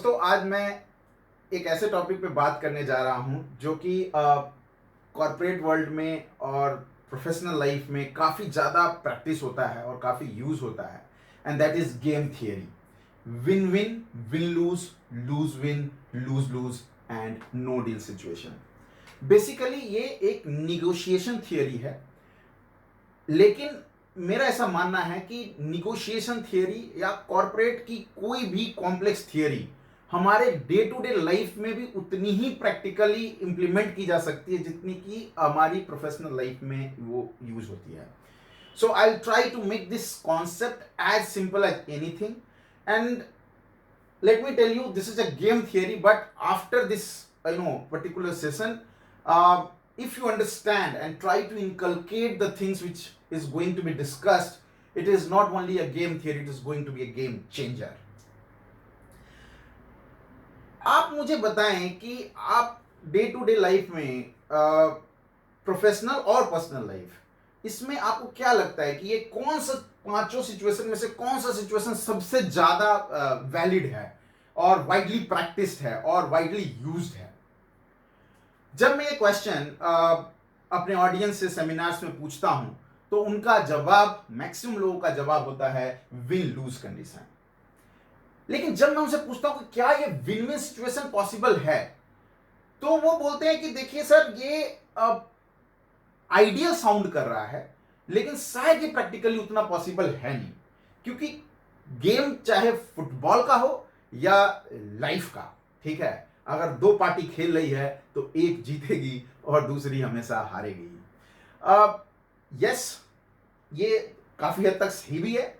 दोस्तों, आज मैं एक ऐसे टॉपिक पे बात करने जा रहा हूँ जो कि कॉर्पोरेट वर्ल्ड में और प्रोफेशनल लाइफ में काफ़ी ज़्यादा प्रैक्टिस होता है और काफ़ी यूज़ होता है, and that is game theory. Win win, win lose, lose win, lose lose and no deal situation. Basically ये एक निगोशिएशन थियरी है, लेकिन मेरा ऐसा मानना है कि निगोशिएशन थियरी या कॉर्पोरेट की कोई भी कॉम्प्लेक्स थियरी हमारे डे टू डे लाइफ में भी उतनी ही प्रैक्टिकली इंप्लीमेंट की जा सकती है जितनी कि हमारी प्रोफेशनल लाइफ में वो यूज होती है। So I will try to make this concept as simple as anything, and let me tell you, this is a game theory, but after this particular session, if you understand and try to inculcate the things which is going to be discussed, it is not only a game theory, it is going to be a game changer. आप मुझे बताएं कि आप day to day life में professional और personal life, इसमें आपको क्या लगता है कि ये कौन सा पांचों सिचुएशन में से कौन सा सिचुएशन सबसे ज्यादा वैलिड है और वाइडली प्रैक्टिस्ड है और वाइडली यूज्ड है? जब मैं ये क्वेश्चन अपने ऑडियंस से सेमिनार्स में पूछता हूं तो उनका जवाब, मैक्सिमम लोगों का जवाब होता है विन लूज कंडीशन। लेकिन जब मैं उनसे पूछता हूं कि क्या ये विन विन सिचुएशन पॉसिबल है, तो वो बोलते हैं कि देखिए सर, ये आइडियल साउंड कर रहा है, लेकिन शायद ये प्रैक्टिकली उतना पॉसिबल है नहीं, क्योंकि गेम चाहे फुटबॉल का हो या लाइफ का, ठीक है, अगर दो पार्टी खेल रही है तो एक जीतेगी और दूसरी हमेशा हारेगी। यस, ये काफी हद तक सही भी है,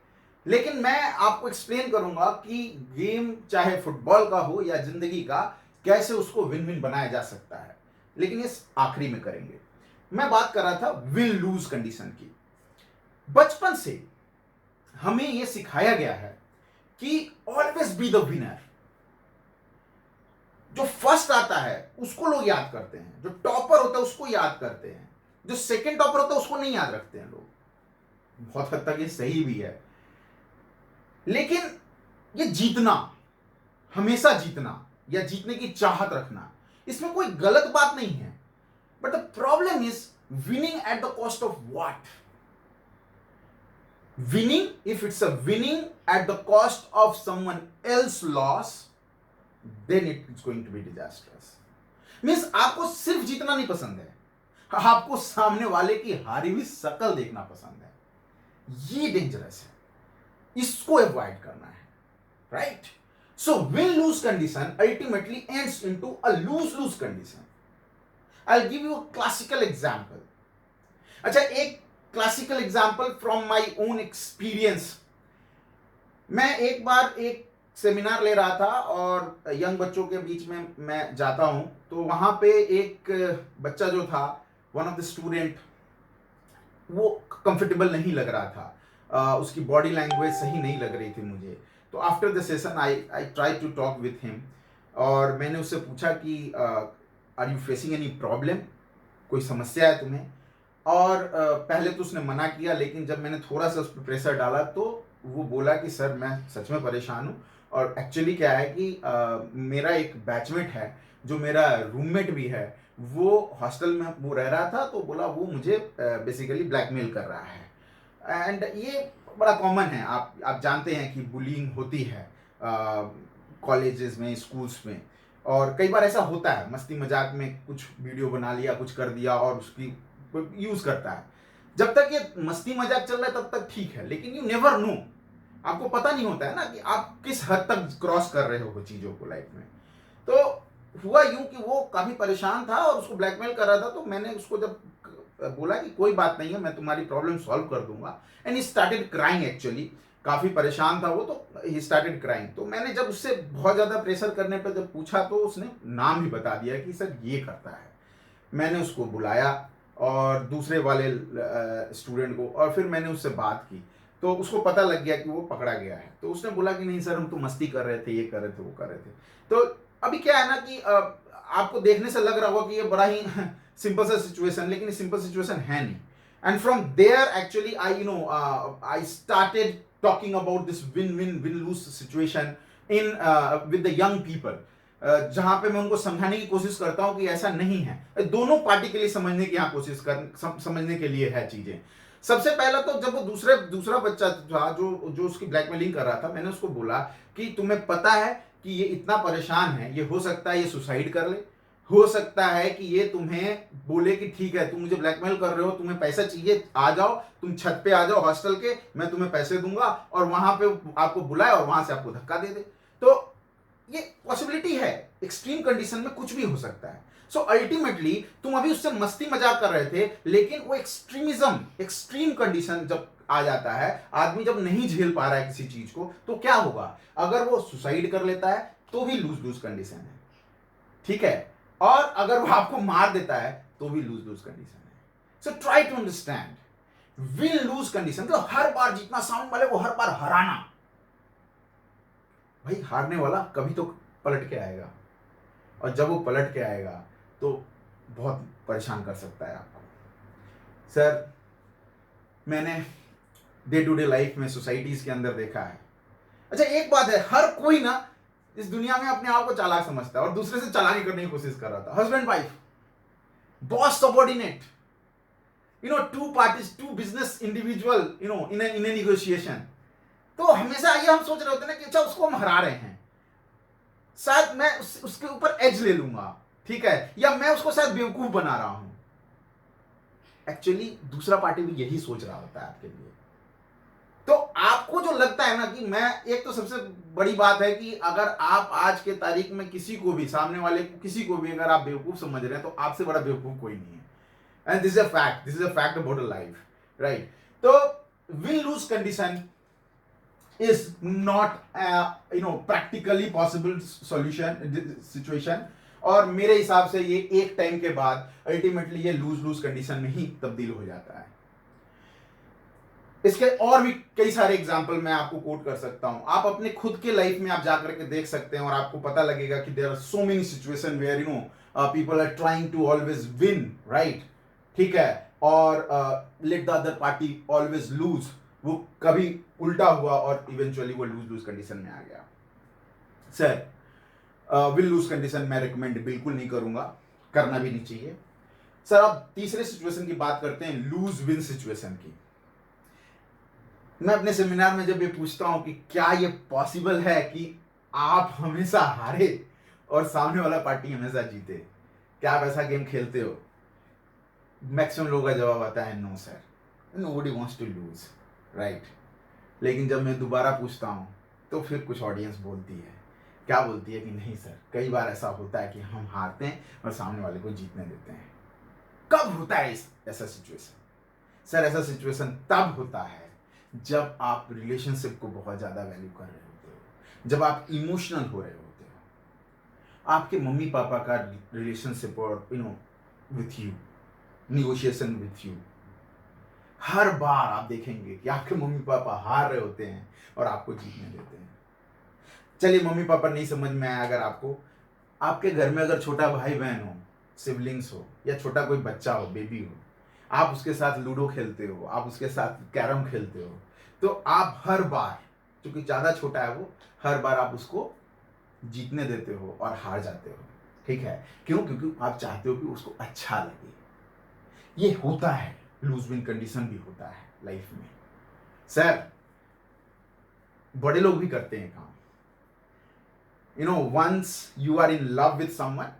लेकिन मैं आपको एक्सप्लेन करूंगा कि गेम चाहे फुटबॉल का हो या जिंदगी का, कैसे उसको विन विन बनाया जा सकता है, लेकिन इस आखिरी में करेंगे। मैं बात कर रहा था विन लूज कंडीशन की। बचपन से हमें यह सिखाया गया है कि ऑलवेज बी द विनर। जो फर्स्ट आता है उसको लोग याद करते हैं, जो टॉपर होता है उसको याद करते हैं, जो सेकंड टॉपर होता है उसको नहीं याद रखते हैं लोग। बहुत हद तक ये सही भी है, लेकिन ये जीतना, हमेशा जीतना या जीतने की चाहत रखना, इसमें कोई गलत बात नहीं है। But the problem is winning at the cost of what? Winning, if it's a winning at the cost of someone else's loss, then it's going to be disastrous. Means आपको सिर्फ जीतना नहीं पसंद है, आपको सामने वाले की हारी हुई शक्ल देखना पसंद है। ये डेंजरस है, इसको अवॉइड करना है, right? So win lose condition ultimately ends into a lose lose condition. I will give you a classical example. अच्छा, एक classical example from my own experience. मैं एक बार एक सेमिनार ले रहा था और यंग बच्चों के बीच में मैं जाता हूं, तो वहां पे एक बच्चा जो था, वन ऑफ द स्टूडेंट, वो कंफर्टेबल नहीं लग रहा था, उसकी बॉडी लैंग्वेज सही नहीं लग रही थी मुझे। तो after the session I try to talk with him, और मैंने उससे पूछा कि are you facing any problem, कोई समस्या है तुम्हें? और पहले तो उसने मना किया, लेकिन जब मैंने थोड़ा सा उस पर प्रेशर डाला तो वो बोला कि सर, मैं सच में परेशान हूँ, और एक्चुअली क्या है कि मेरा एक बैचमेट है जो मेरा रूममेट भी है, वो हॉस्टल में वो रह रहा था, तो बोला वो मुझे बेसिकली ब्लैकमेल कर रहा है। एंड ये बड़ा कॉमन है, आप जानते हैं कि बुलिंग होती है कॉलेजेस में, स्कूल्स में, और कई बार ऐसा होता है, मस्ती मजाक में कुछ वीडियो बना लिया, कुछ कर दिया और उसकी यूज करता है। जब तक ये मस्ती मजाक चल रहा है तब तक ठीक है, लेकिन यू नेवर नो, आपको पता नहीं होता है ना कि आप किस हद तक क्रॉस कर रहे हो चीजों को लाइफ में। तो हुआ यूं कि वो काफी परेशान था और उसको ब्लैकमेल कर रहा था, तो मैंने उसको जब बोला कि कोई बात नहीं है, मैं तुम्हारी प्रॉब्लम सॉल्व कर दूंगा, and he started crying. Actually काफी परेशान था वो, तो ही स्टार्टेड क्राइंग। तो मैंने जब उससे बहुत ज्यादा प्रेशर करने पर जब पूछा, तो उसने नाम भी बता दिया कि सर ये करता है। मैंने उसको बुलाया और दूसरे वाले स्टूडेंट को, और फिर मैंने उससे बात की, तो उसको पता लग गया कि वो पकड़ा गया है। तो उसने बोला कि नहीं सर, हम तो मस्ती कर रहे थे, ये कर रहे थे, वो कर रहे थे। तो अभी क्या है ना कि आपको देखने से लग रहा होगा कि ये बड़ा ही सिंपल सा सिचुएशन, लेकिन सिंपल सिचुएशन है नहीं। And from there actually I started talking about this win-win, win-lose situation in with the young people, जहां पे मैं उनको समझाने की कोशिश करता हूं कि ऐसा नहीं है। दोनों पार्टी के लिए समझने की यहाँ कोशिश समझने के लिए है चीजें। सबसे पहला तो जब वो दूसरा बच्चा था जो जो उसकी ब्लैकमेलिंग कर रहा था, मैंने उसको बोला कि तुम्हें पता है कि ये इतना परेशान है, ये हो सकता है ये सुसाइड कर ले, हो सकता है कि ये तुम्हें बोले कि ठीक है तुम मुझे ब्लैकमेल कर रहे हो, तुम्हें पैसा चाहिए, आ जाओ, तुम छत पे आ जाओ हॉस्टल के, मैं तुम्हें पैसे दूंगा, और वहां पे आपको बुलाए और वहां से आपको धक्का दे दे। तो ये पॉसिबिलिटी है, एक्सट्रीम कंडीशन में कुछ भी हो सकता है। सो अल्टीमेटली तुम अभी उससे मस्ती मजाक कर रहे थे, लेकिन वो एक्सट्रीम कंडीशन जब आ जाता है, आदमी जब नहीं झेल पा रहा है किसी चीज को, तो क्या होगा? अगर वो सुसाइड कर लेता है तो भी लूज लूज कंडीशन है, ठीक है, और अगर वो आपको मार देता है तो भी लूज लूज कंडीशन है। So try to understand win lose condition, तो हर बार जीतना, सामने वाले को हर बार हराना। भाई हारने वाला कभी तो पलट के आएगा, और जब वो पलट के आएगा तो बहुत परेशान कर सकता है आपको। सर, मैंने डे टू डे लाइफ में सोसाइटीज के अंदर देखा है। अच्छा, एक बात है, हर कोई ना इस दुनिया में अपने आप को चालाक समझता है और दूसरे से चालाकी करने की कोशिश कर रहा था। Husband wife, boss subordinate, two parties, two business individual, in a negotiation. तो हमेशा ये हम सोच रहे होते हैं ना कि अच्छा उसको हम हरा रहे हैं, शायद मैं उसके ऊपर एज ले लूंगा, ठीक है, या मैं उसको शायद बेवकूफ बना रहा हूं। एक्चुअली दूसरा पार्टी भी यही सोच रहा होता है आपके लिए। तो आपको जो लगता है ना कि मैं, एक तो सबसे बड़ी बात है कि अगर आप आज के तारीख में किसी को भी, सामने वाले को किसी को भी अगर आप बेवकूफ समझ रहे हैं, तो आपसे बड़ा बेवकूफ कोई नहीं है। And this is a fact about a life, right? तो win lose condition is not practically possible situation, और मेरे हिसाब से ये एक टाइम के बाद अल्टीमेटली ये लूज लूज कंडीशन में ही तब्दील हो जाता है। इसके और भी कई सारे एग्जांपल मैं आपको कोट कर सकता हूं। आप अपने खुद के लाइफ में आप जाकर के देख सकते हैं और आपको पता लगेगा कि there are so many situation where people are trying to always win, right? ठीक है, और let the other party always lose. वो कभी उल्टा हुआ और इवेंचुअली वो लूज लूज कंडीशन में आ गया। सर, विल लूज कंडीशन मैं रिकमेंड बिल्कुल नहीं करूंगा, करना भी नहीं चाहिए। सर, अब तीसरे सिचुएशन की बात करते हैं, लूज विन सिचुएशन की। मैं अपने सेमिनार में जब ये पूछता हूं कि क्या ये पॉसिबल है कि आप हमेशा हारे और सामने वाला पार्टी हमेशा जीते, क्या आप ऐसा गेम खेलते हो? मैक्सिमम लोगों का जवाब आता है no sir, nobody wants to lose, right? लेकिन जब मैं दोबारा पूछता हूं तो फिर कुछ ऑडियंस बोलती है, क्या बोलती है कि नहीं सर, कई बार ऐसा होता है कि हम हारते हैं और सामने वाले को जीतने देते हैं। कब होता है ऐसा सिचुएशन? सर, ऐसा सिचुएशन तब होता है जब आप रिलेशनशिप को बहुत ज्यादा वैल्यू कर रहे होते हो, जब आप इमोशनल हो रहे होते हो, आपके मम्मी पापा का रिलेशनशिप और with you, negotiation with you, हर बार आप देखेंगे कि आपके मम्मी पापा हार रहे होते हैं और आपको जीतने देते हैं। चलिए, मम्मी पापा नहीं समझ में आया, अगर आपको, आपके घर में अगर छोटा भाई बहन हो, सिबलिंग्स हो, या छोटा कोई बच्चा हो, बेबी हो, आप उसके साथ लूडो खेलते हो, आप उसके साथ कैरम खेलते हो, तो आप हर बार, क्योंकि ज्यादा छोटा है वो, हर बार आप उसको जीतने देते हो और हार जाते हो, ठीक है? क्यों? क्योंकि आप चाहते हो कि उसको अच्छा लगे। ये होता है, लूज विन कंडीशन भी होता है लाइफ में। सर, बड़े लोग भी करते हैं काम। Once you are in love with someone,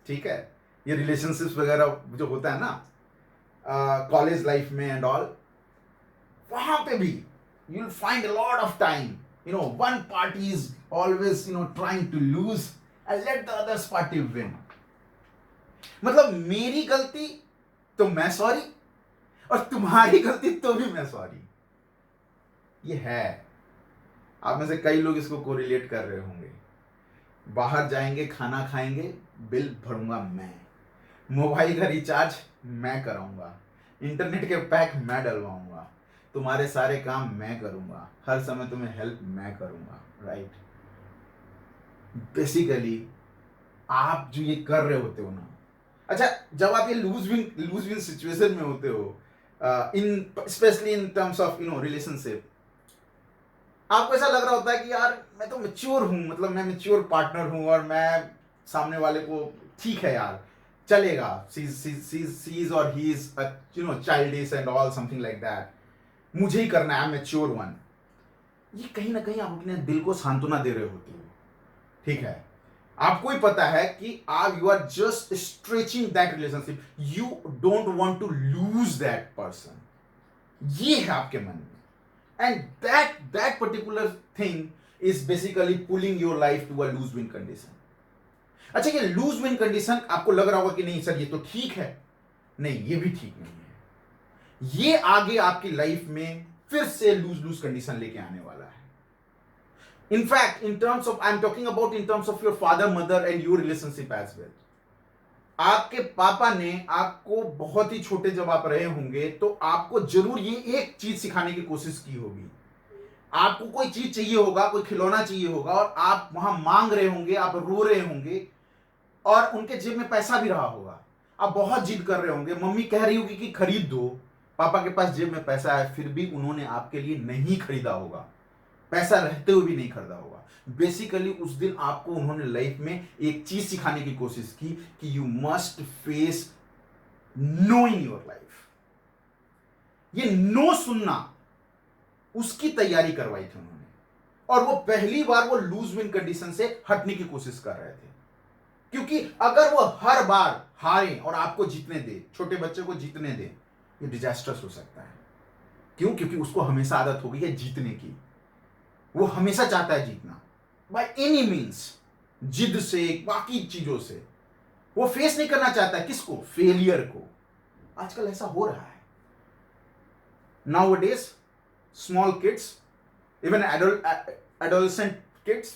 ठीक है, ये रिलेशनशिप्स वगैरह जो होता है ना कॉलेज लाइफ में एंड ऑल, वहां पे भी you will find a lot of time one party is always trying to lose and let the other party win. मतलब मेरी गलती तो मैं सॉरी, और तुम्हारी गलती तो भी मैं सॉरी। ये है, आप में से कई लोग इसको कोरिलेट कर रहे होंगे। बाहर जाएंगे, खाना खाएंगे, बिल भरूंगा मैं, मोबाइल का रिचार्ज मैं कराऊंगा, इंटरनेट के पैक मैं डलवाऊंगा, तुम्हारे सारे काम मैं करूंगा, हर समय तुम्हें हेल्प मैं करूंगा, राइट? बेसिकली आप जो ये कर रहे होते हो ना, अच्छा, जब आप ये लूज विन सिचुएशन में होते हो, in specially in terms of relationship, आपको ऐसा लग रहा होता है कि यार मैं तो मैच्योर हूं, मतलब मैं मैच्योर पार्टनर हूं और मैं सामने वाले को ठीक है यार चलेगा, सीज और he is childish and all something like that, मुझे ही करना है, मैच्योर वन। ये कहीं ना कहीं आप अपने दिल को सांत्वना दे रहे होते हो, ठीक है। आपको ही पता है कि आप you are just stretching that relationship, you don't want to lose that person, ये है आपके मन में। And that particular thing is basically pulling your life to a lose win condition. अच्छा, ये लूज विन कंडीशन आपको लग रहा होगा कि नहीं सर ये तो ठीक है, नहीं ये भी ठीक नहीं है, ये आगे आपकी लाइफ में फिर से लूज लूज कंडीशन लेके आने वाला है। In fact, in terms of, I'm talking about in terms of your father, mother and your relationship as well. आपके पापा ने आपको बहुत ही छोटे जब आप रहे होंगे तो आपको जरूर ये एक चीज सिखाने की कोशिश की होगी। आपको कोई चीज चाहिए होगा, कोई खिलौना चाहिए होगा और आप वहां मांग रहे होंगे, आप रो रहे होंगे और उनके जेब में पैसा भी रहा होगा, आप बहुत जिद कर रहे होंगे, मम्मी कह रही होगी कि खरीद दो, पापा के पास जेब में पैसा है फिर भी उन्होंने आपके लिए नहीं खरीदा होगा, पैसा रहते हुए भी नहीं खरीदा होगा। बेसिकली उस दिन आपको उन्होंने लाइफ में एक चीज सिखाने की कोशिश की कि you must face no in your life. ये नो सुनना, उसकी तैयारी करवाई थी उन्होंने, और वो पहली बार वो लूज विन कंडीशन से हटने की कोशिश कर रहे थे। क्योंकि अगर वो हर बार हारे और आपको जीतने दे, छोटे बच्चे को जीतने दे, ये डिजास्टर्स हो सकता है। क्यों? क्योंकि उसको हमेशा आदत हो गई है जीतने की, वो हमेशा चाहता है जीतना बाय एनी मीन्स, जिद से, बाकी चीजों से वो फेस नहीं करना चाहता है। किसको? फेलियर को। आजकल ऐसा हो रहा है। Nowadays small kids, even adolescent kids,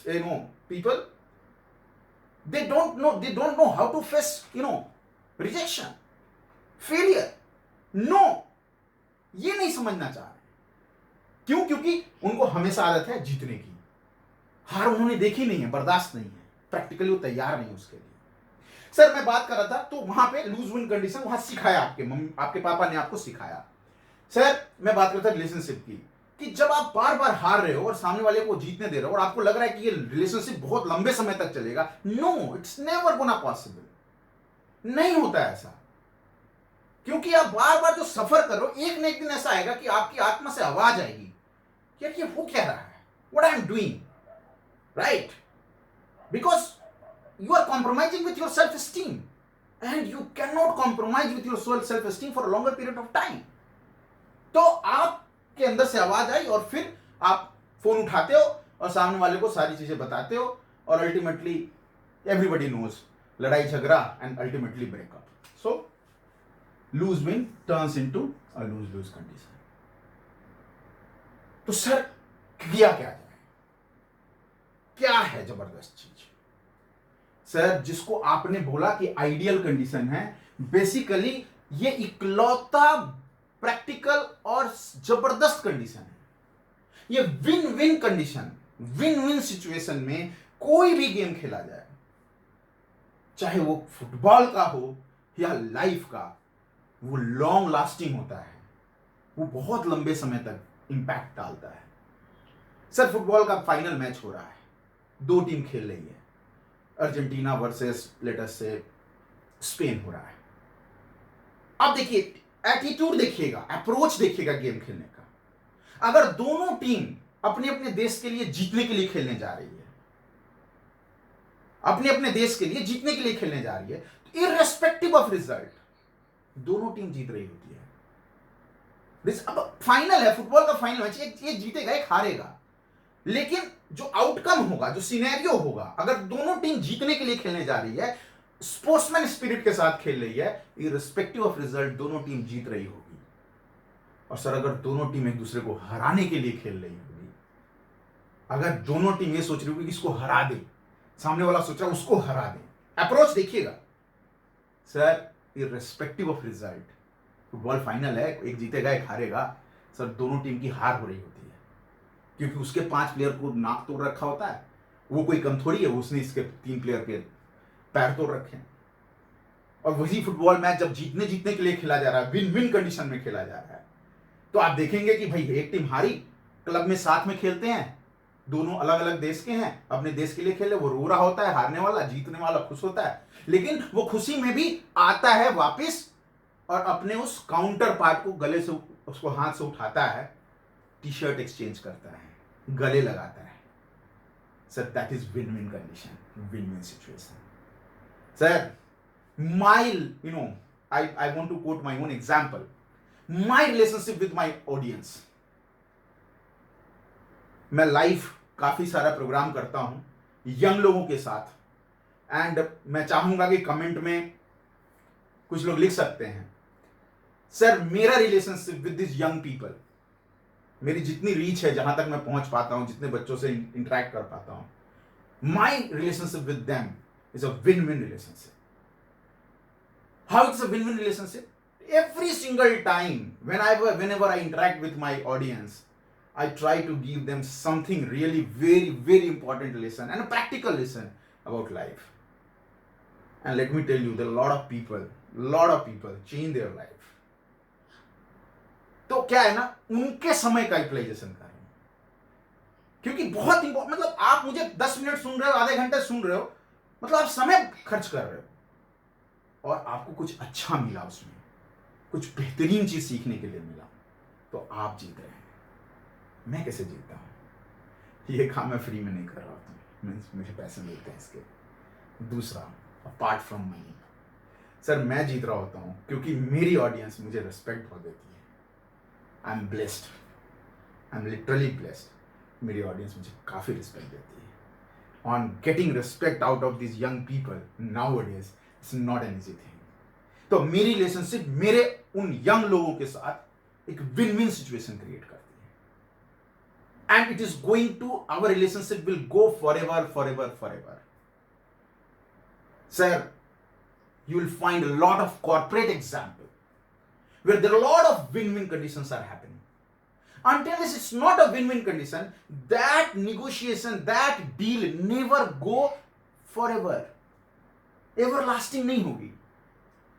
people, they don't know how to face rejection, failure, no, ये नहीं समझना चाह रहे। क्यों? क्योंकि उनको हमेशा आदत है जीतने की, हार उन्होंने देखी नहीं है, बर्दाश्त नहीं है, प्रैक्टिकली वो तैयार नहीं उसके लिए। सर मैं बात कर रहा था तो वहां पे लूज विन कंडीशन वहां सिखाया, आपके पापा ने आपको सिखाया। सर मैं बात करता रिलेशनशिप की, कि जब आप बार बार हार रहे हो और सामने वाले को जीतने दे रहे हो और आपको लग रहा है कि ये रिलेशनशिप बहुत लंबे समय तक चलेगा, no, it's never gonna possible, नहीं होता ऐसा। क्योंकि आप बार बार जो सफर कर रहे हो, एक न एक दिन ऐसा आएगा कि आपकी आत्मा से आवाज आएगी, यार ये हो क्या रहा है, what I am doing, right? Because you are compromising with your self-esteem and you cannot compromise with your self-esteem for a longer period of time. तो आपके अंदर से आवाज आई और फिर आप फोन उठाते हो और सामने वाले को सारी चीजें बताते हो और अल्टीमेटली एवरीबडी नोज, लड़ाई झगड़ा and ultimately breakup. So lose win turns into a lose lose condition. तो सर किया क्या जाए, क्या है जबरदस्त चीज? सर जिसको आपने बोला कि आइडियल कंडीशन है, बेसिकली ये इकलौता प्रैक्टिकल और जबरदस्त कंडीशन है। ये win win condition, win win situation में कोई भी गेम खेला जाए, चाहे वो फुटबॉल का हो या लाइफ का, वो लॉन्ग लास्टिंग होता है, वो बहुत लंबे समय तक इंपैक्ट डालता है। सर फुटबॉल का फाइनल मैच हो रहा है, दो टीम खेल रही है, Argentina versus let's say Spain हो रहा है। अब देखिए एटीट्यूड देखिएगा, अप्रोच देखिएगा गेम खेलने का। अगर दोनों टीम अपने अपने देश के लिए जीतने के लिए खेलने जा रही है, अपने अपने देश के लिए जीतने के लिए खेलने जा रही है, तो इररेस्पेक्टिव ऑफ रिजल्ट दोनों टीम जीत रही होती है। अब फाइनल है, फुटबॉल का फाइनल मैच, एक जीतेगा एक हारेगा, लेकिन जो आउटकम होगा, जो सिनेरियो होगा, अगर दोनों टीम जीतने के लिए खेलने जा रही है, स्पोर्ट्समैन स्पिरिट के साथ खेल रही है, इररिस्पेक्टिव ऑफ रिजल्ट दोनों टीम जीत रही होगी। और सर अगर दोनों टीम एक दूसरे को हराने के लिए खेल रही होगी, अगर दोनों टीम ये सोच रही होगी कि इसको हरा दे, सामने वाला सोच रहा है उसको हरा दे, अप्रोच देखिएगा। Sir irrespective of result, football final है, एक जीतेगा एक हारेगा, सर दोनों टीम की हार हो रही होती है, क्योंकि उसके 5 प्लेयर को नाक तोड़ रखा होता है, वो कोई कम थोड़ी है, उसने इसके 3 प्लेयर के पैर तोड़ रखे हैं। और वही फुटबॉल मैच जब जीतने के लिए खेला जा रहा है, विन विन कंडीशन में खेला जा रहा है, तो आप देखेंगे कि भाई एक टीम हारी, क्लब में साथ में खेलते हैं, दोनों अलग अलग देश के हैं, अपने देश के लिए खेले, वो रो रहा होता है, हारने वाला, जीतने वाला खुश होता है, लेकिन वो खुशी में भी आता है वापस और अपने उस काउंटर पार्ट को गले से उसको हाथ से उठाता है, टी शर्ट एक्सचेंज करता है, गले लगाता है। Sir that is win win condition, win win situation. Sir my I want to quote my own example, my relationship with my audience। मैं लाइव काफी सारा प्रोग्राम करता हूं यंग लोगों के साथ, एंड मैं चाहूंगा कि कमेंट में कुछ लोग लिख सकते हैं, सर मेरा relationship with this young people, मेरी जितनी रीच है, जहां तक मैं पहुंच पाता हूं, जितने बच्चों से इंटरेक्ट कर पाता हूं, my relationship with them is a win win relationship. How it's a win-win relationship? Every single time, whenever I interact with my audience, I try to give them something really very, very important lesson and a practical lesson about life. And let me tell you, there are a lot of people change their life. तो क्या है ना, उनके समय का utilisation कर रहे हैं, क्योंकि बहुत इंपॉर्टेंट, मतलब आप मुझे 10 मिनट सुन रहे हो, आधे घंटे सुन रहे हो, मतलब आप समय खर्च कर रहे हो और आपको कुछ अच्छा मिला, उसमें कुछ बेहतरीन चीज सीखने के लिए मिला, तो आप जीत रहे हैं। मैं कैसे जीतता हूं? ये काम मैं फ्री में नहीं कर रहा हूं, मुझे पैसे मिलते हैं इसके। दूसरा, अपार्ट फ्रॉम मनी, सर मैं जीत रहा होता हूं क्योंकि मेरी ऑडियंस मुझे रिस्पेक्ट बहुत देती है। I am blessed, I am literally blessed. मेरी ऑडियंस मुझे काफी रिस्पेक्ट देती है। On getting respect out of this young people nowadays, it's not an easy thing. तो मेरी रिलेशनशिप मेरे उन यंग लोगों के साथ एक विन विन सिचुएशन क्रिएट करती है, and it is going to, our relationship will go forever forever forever. Sir you will find a lot of corporate example where there are a lot of win-win conditions are happening. Until it's not a win-win condition, that negotiation, that deal never go forever, everlasting नहीं होगी।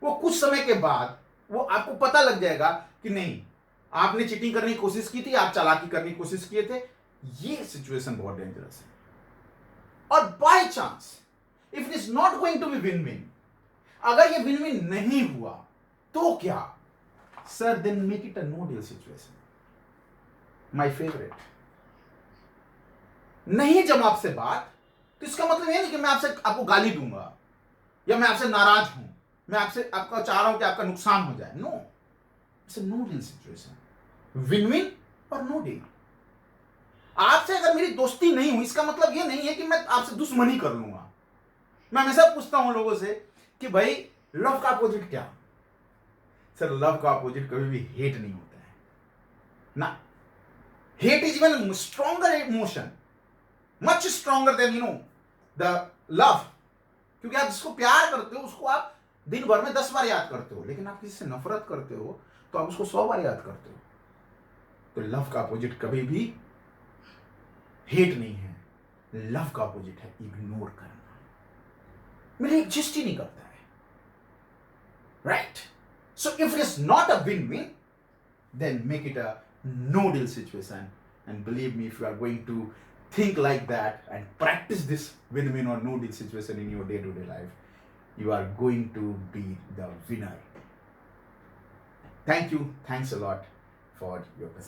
वो कुछ समय के बाद वो आपको पता लग जाएगा कि नहीं, आपने चीटिंग करने की कोशिश की थी, आप चालाकी करने की कोशिश किए थे, ये सिचुएशन बहुत डेंजरस है। और by chance if it is not going to be win win, अगर ये विन विन नहीं हुआ तो क्या? Sir then make it a no deal situation. My favourite, नहीं जब आपसे बात, तो इसका मतलब ये नहीं कि मैं आपसे आपको गाली दूंगा या मैं आपसे नाराज हूं, मैं आपसे आपका चाह रहा हूं कि आपका नुकसान हो जाए। No, it's a no deal situation, win win और नो डील। आपसे अगर मेरी दोस्ती नहीं हुई, इसका मतलब ये नहीं है कि मैं आपसे दुश्मनी कर लूंगा। मैं हमेशा पूछता हूं लोगों से कि भाई लव का अपोजिट क्या? सर लव का अपोजिट कभी भी हेट नहीं होता है ना। Hate is even stronger emotion, much stronger than the love. क्योंकि आप जिसको प्यार करते हो उसको आप दिन भर में 10 बार याद करते हो, लेकिन आप किसी से नफरत करते हो तो आप उसको 100 बार याद करते हो। तो लव का अपोजिट कभी भी हेट नहीं है, लव का अपोजिट है इग्नोर करना। मेरे एग्जिस्ट ही नहीं करता है, right? So if it is not a win win, then make it a no deal situation, and believe me, if you are going to think like that and practice this win-win or no deal situation in your day-to-day life, you are going to be the winner. Thank you, thanks a lot for your presence.